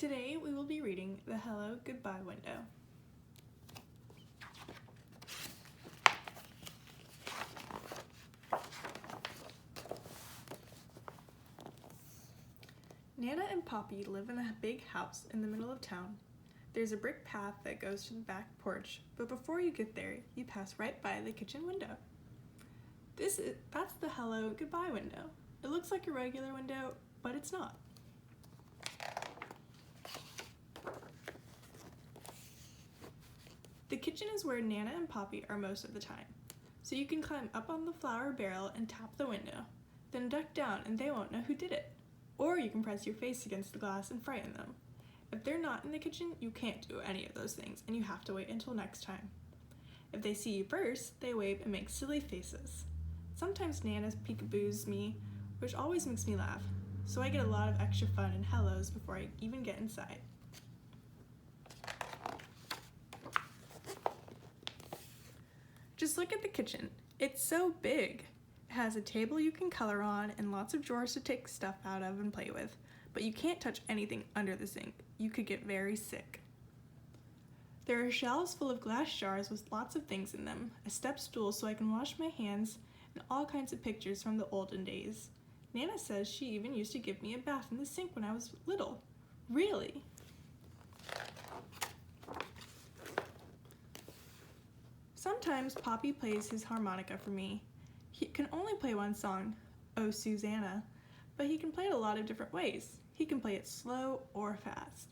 Today we will be reading the Hello Goodbye window. Nana and Poppy live in a big house in the middle of town. There's a brick path that goes to the back porch, but before you get there, you pass right by the kitchen window. That's the Hello Goodbye window. It looks like a regular window, but it's not. The kitchen is where Nana and Poppy are most of the time, so you can climb up on the flour barrel and tap the window, then duck down and they won't know who did it. Or you can press your face against the glass and frighten them. If they're not in the kitchen, you can't do any of those things and you have to wait until next time. If they see you first, they wave and make silly faces. Sometimes Nana peekaboos me, which always makes me laugh, so I get a lot of extra fun and hellos before I even get inside. Just look at the kitchen. It's so big. It has a table you can color on and lots of drawers to take stuff out of and play with, but you can't touch anything under the sink. You could get very sick. There are shelves full of glass jars with lots of things in them, a step stool so I can wash my hands, and all kinds of pictures from the olden days. Nana says she even used to give me a bath in the sink when I was little. Really? Sometimes Poppy plays his harmonica for me. He can only play one song, Oh Susanna, but he can play it a lot of different ways. He can play it slow or fast,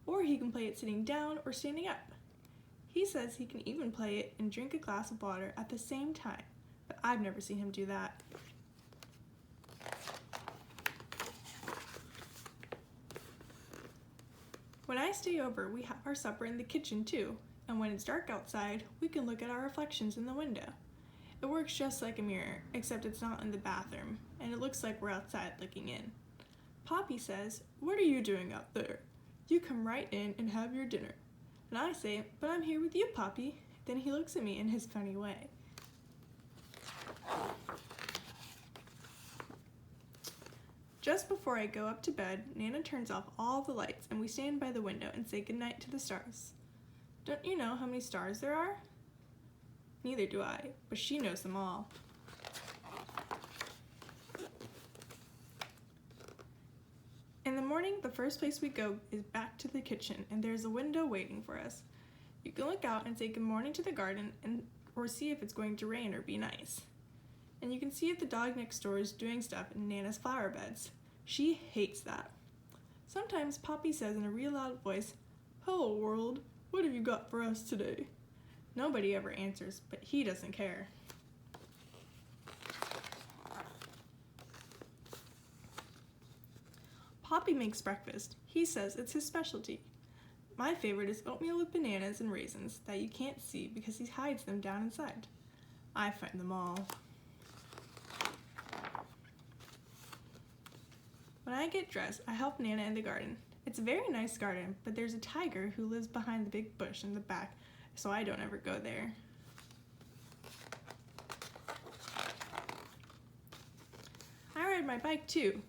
or he can play it sitting down or standing up. He says he can even play it and drink a glass of water at the same time, but I've never seen him do that. When I stay over, we have our supper in the kitchen too, and when it's dark outside, we can look at our reflections in the window. It works just like a mirror, except it's not in the bathroom, and it looks like we're outside looking in. Poppy says, "What are you doing out there? You come right in and have your dinner." And I say, "But I'm here with you, Poppy." Then he looks at me in his funny way. Just before I go up to bed, Nana turns off all the lights and we stand by the window and say goodnight to the stars. Don't you know how many stars there are? Neither do I, but she knows them all. In the morning, the first place we go is back to the kitchen, and there's a window waiting for us. You can look out and say good morning to the garden or see if it's going to rain or be nice. And you can see if the dog next door is doing stuff in Nana's flower beds. She hates that. Sometimes Poppy says in a real loud voice, "Hello world, what have you got for us today?" Nobody ever answers, but he doesn't care. Poppy makes breakfast. He says it's his specialty. My favorite is oatmeal with bananas and raisins that you can't see because he hides them down inside. I find them all. When I get dressed, I help Nana in the garden. It's a very nice garden, but there's a tiger who lives behind the big bush in the back, so I don't ever go there. I ride my bike too.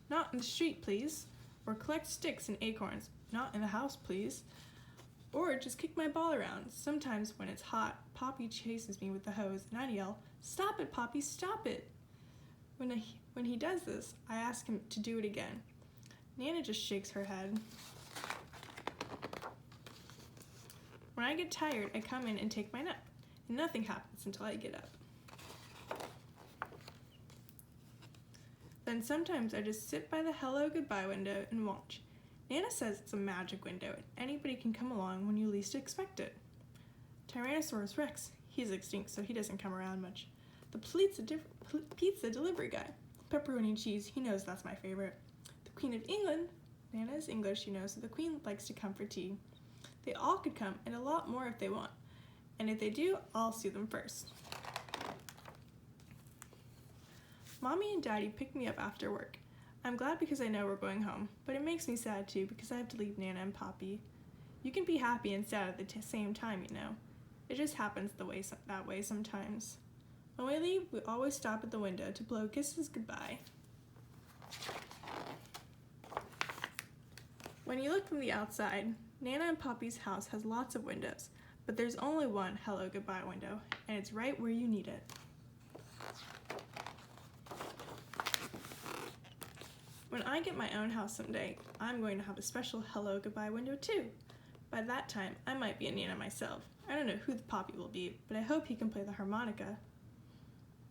Not in the street, please. Or collect sticks and acorns. Not in the house, please. Or just kick my ball around. Sometimes when it's hot, Poppy chases me with the hose and I yell, "Stop it, Poppy, stop it!" When he does this, I ask him to do it again. Nana just shakes her head. When I get tired, I come in and take my nap, and nothing happens until I get up. Then sometimes I just sit by the Hello Goodbye window and watch. Nana says it's a magic window, and anybody can come along when you least expect it. Tyrannosaurus Rex, he's extinct, so he doesn't come around much. The pizza delivery guy, pepperoni and cheese, he knows that's my favorite. The Queen of England, Nana is English, you know, so the Queen likes to come for tea. They all could come, and a lot more if they want. And if they do, I'll see them first. Mommy and Daddy pick me up after work. I'm glad because I know we're going home, but it makes me sad too because I have to leave Nana and Poppy. You can be happy and sad at the same time, you know. It just happens that way sometimes. When we leave, we always stop at the window to blow kisses goodbye. When you look from the outside, Nana and Poppy's house has lots of windows, but there's only one hello goodbye window, and it's right where you need it. When I get my own house someday, I'm going to have a special hello goodbye window too. By that time, I might be a Nana myself. I don't know who the Poppy will be, but I hope he can play the harmonica.